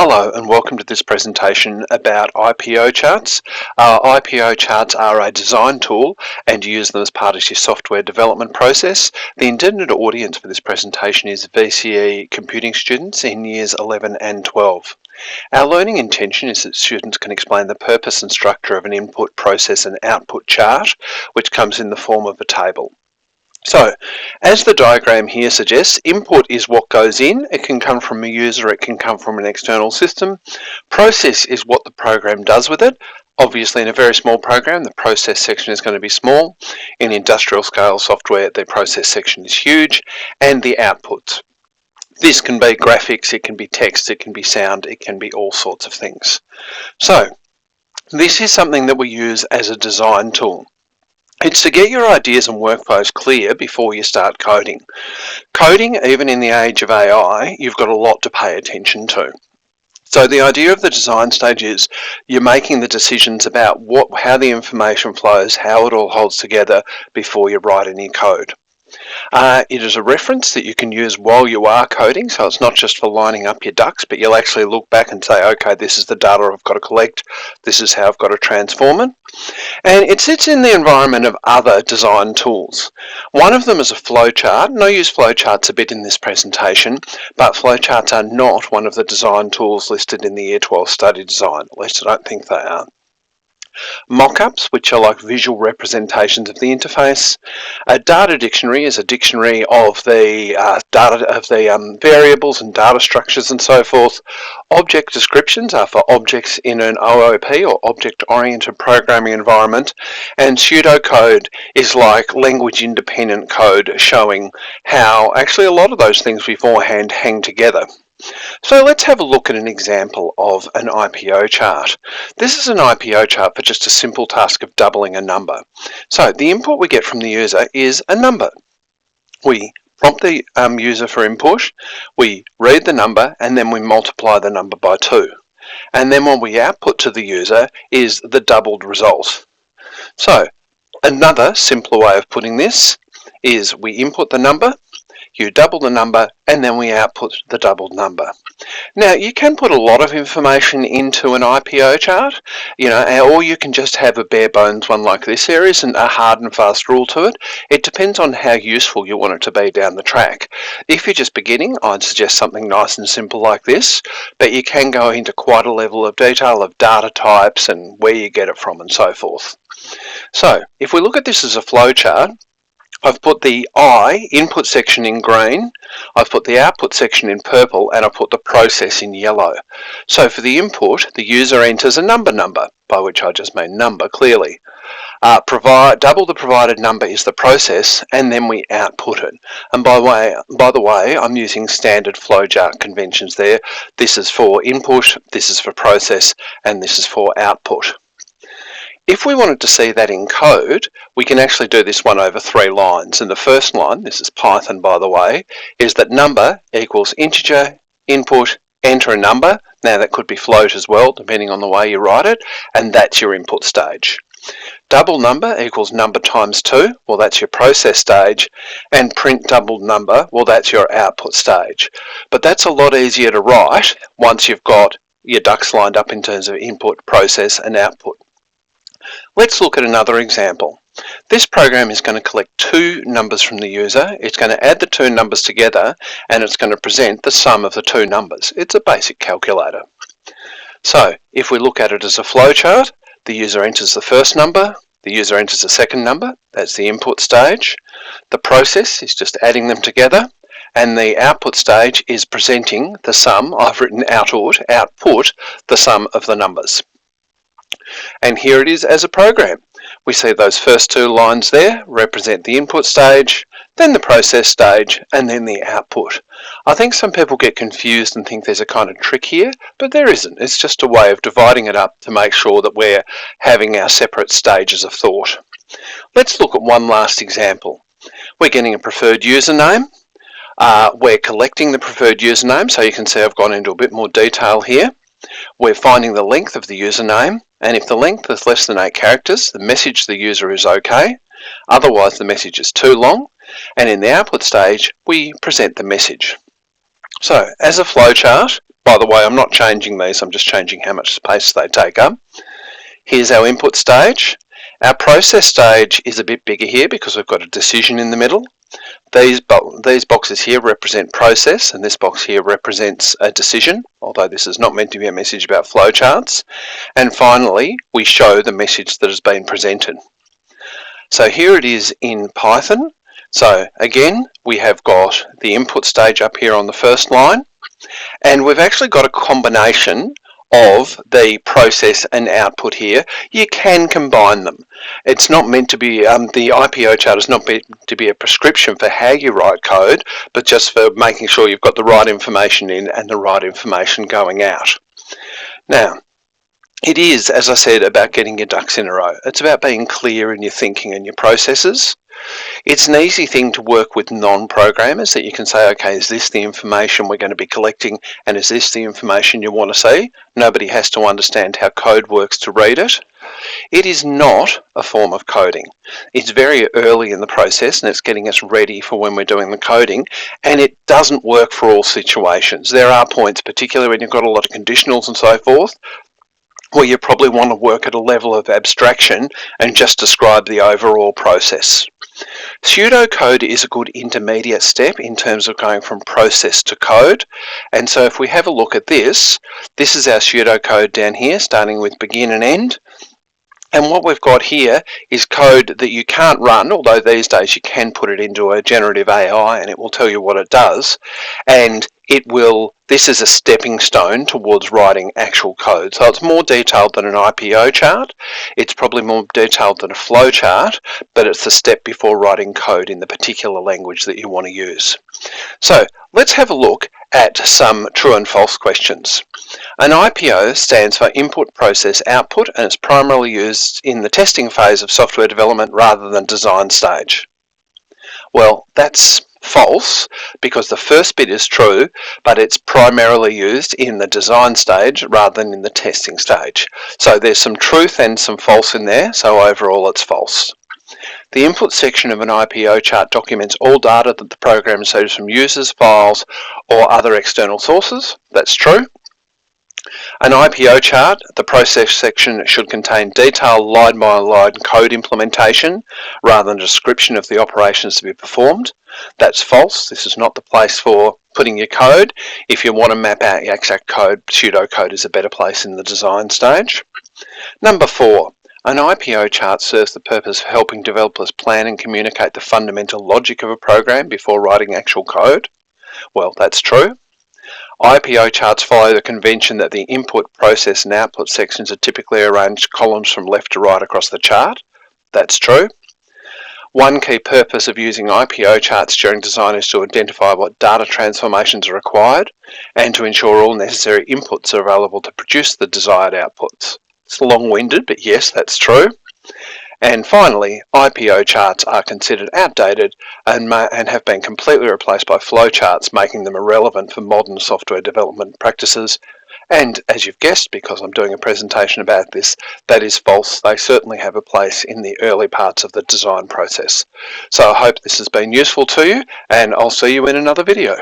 Hello and welcome to this presentation about IPO charts. IPO charts are a design tool and you use them as part of your software development process. The intended audience for this presentation is VCE Computing students in years 11 and 12. Our learning intention is that students can explain the purpose and structure of an input, process and output chart, which comes in the form of a table. So, as the diagram here suggests, input is what goes in. It can come from a user, it can come from an external system. Process is what the program does with it. Obviously, in a very small program, the process section is going to be small. In industrial scale software, the process section is huge. And the outputs. This can be graphics, it can be text, it can be sound, it can be all sorts of things. So, this is something that we use as a design tool. It's to get your ideas and workflows clear before you start coding. Coding, even in the age of AI, you've got a lot to pay attention to. So the idea of the design stage is you're making the decisions about how the information flows, how it all holds together before you write any code. It is a reference that you can use while you are coding, so it's not just for lining up your ducks, but you'll actually look back and say, okay, this is the data I've got to collect, this is how I've got to transform it. And it sits in the environment of other design tools. One of them is a flowchart, and I use flowcharts a bit in this presentation, but flowcharts are not one of the design tools listed in the Year 12 study design, at least I don't think they are. Mockups, which are like visual representations of the interface. A data dictionary is a dictionary of the variables and data structures and so forth. Object descriptions are for objects in an OOP or object-oriented programming environment. And pseudocode is like language-independent code showing how actually a lot of those things beforehand hang together. So let's have a look at an example of an IPO chart. This is an IPO chart for just a simple task of doubling a number. So the input we get from the user is a number. We prompt the user for input, we read the number, and then we multiply the number by 2. And then what we output to the user is the doubled result. So another simpler way of putting this is we input the number, you double the number, and then we output the doubled number. Now, you can put a lot of information into an IPO chart, or you can just have a bare bones one like this. There isn't a hard and fast rule to it. It depends on how useful you want it to be down the track. If you're just beginning, I'd suggest something nice and simple like this, but you can go into quite a level of detail of data types and where you get it from and so forth. So, if we look at this as a flow chart, I've put the input section in green, I've put the output section in purple, and I've put the process in yellow. So for the input, the user enters a number, by which I just mean number clearly. Double the provided number is the process, and then we output it. And by the way, I'm using standard flowchart conventions there. This is for input, this is for process, and this is for output. If we wanted to see that in code, we can actually do this one over 3 lines. And the first line, this is Python by the way, is that number equals integer, input, enter a number. Now that could be float as well, depending on the way you write it, and that's your input stage. Double number equals number times 2, well that's your process stage, and print doubled number, well that's your output stage. But that's a lot easier to write once you've got your ducks lined up in terms of input, process, and output. Let's look at another example. This program is going to collect 2 numbers from the user, it's going to add the 2 numbers together, and it's going to present the sum of the 2 numbers. It's a basic calculator. So, if we look at it as a flowchart, the user enters the first number, the user enters the second number, that's the input stage. The process is just adding them together, and the output stage is presenting the sum. I've written output, the sum of the numbers. And here it is as a program. We see those first 2 lines there represent the input stage, then the process stage, and then the output. I think some people get confused and think there's a kind of trick here, but there isn't. It's just a way of dividing it up to make sure that we're having our separate stages of thought. Let's look at one last example. We're getting a preferred username. We're collecting the preferred username, so you can see I've gone into a bit more detail here. We're finding the length of the username, and if the length is less than 8 characters, the message to the user is okay. Otherwise, the message is too long. And in the output stage, we present the message. So, as a flowchart, By the way, I'm not changing these, I'm just changing how much space they take up. Here's our input stage. Our process stage is a bit bigger here because we've got a decision in the middle. These boxes here represent process, and this box here represents a decision, although this is not meant to be a message about flowcharts. And finally, we show the message that has been presented. So here it is in Python. So again, we have got the input stage up here on the first line, and we've actually got a combination of the process and output here. You can combine them. It's not meant to be, the IPO chart is not meant to be a prescription for how you write code, but just for making sure you've got the right information in and the right information going out. Now, it is, as I said, about getting your ducks in a row. It's about being clear in your thinking and your processes. It's an easy thing to work with non-programmers, that you can say, okay, is this the information we're going to be collecting, and is this the information you want to see? Nobody has to understand how code works to read it. It is not a form of coding. It's very early in the process, and it's getting us ready for when we're doing the coding, and it doesn't work for all situations. There are points, particularly when you've got a lot of conditionals and so forth, where you probably want to work at a level of abstraction and just describe the overall process. Pseudocode is a good intermediate step in terms of going from process to code. And so if we have a look at this, this is our pseudocode down here, starting with begin and end. And what we've got here is code that you can't run, although these days you can put it into a generative AI and it will tell you what it does. And it will, this is a stepping stone towards writing actual code. So it's more detailed than an IPO chart. It's probably more detailed than a flow chart, but it's the step before writing code in the particular language that you want to use. So let's have a look at some true and false questions. An IPO stands for Input Process Output, and is primarily used in the testing phase of software development rather than design stage. Well, that's false, because the first bit is true, but it's primarily used in the design stage rather than in the testing stage. So there's some truth and some false in there, so overall it's false. The input section of an IPO chart documents all data that the program receives from users, files, or other external sources. That's true. An IPO chart, the process section should contain detailed line-by-line code implementation rather than a description of the operations to be performed. That's false. This is not the place for putting your code. If you want to map out your exact code, pseudocode is a better place in the design stage. Number 4. An IPO chart serves the purpose of helping developers plan and communicate the fundamental logic of a program before writing actual code. Well, that's true. IPO charts follow the convention that the input, process, and output sections are typically arranged columns from left to right across the chart. That's true. One key purpose of using IPO charts during design is to identify what data transformations are required and to ensure all necessary inputs are available to produce the desired outputs. It's long-winded, but yes, that's true. And finally, IPO charts are considered outdated and have been completely replaced by flowcharts, making them irrelevant for modern software development practices. And as you've guessed, because I'm doing a presentation about this, that is false. They certainly have a place in the early parts of the design process. So I hope this has been useful to you, and I'll see you in another video.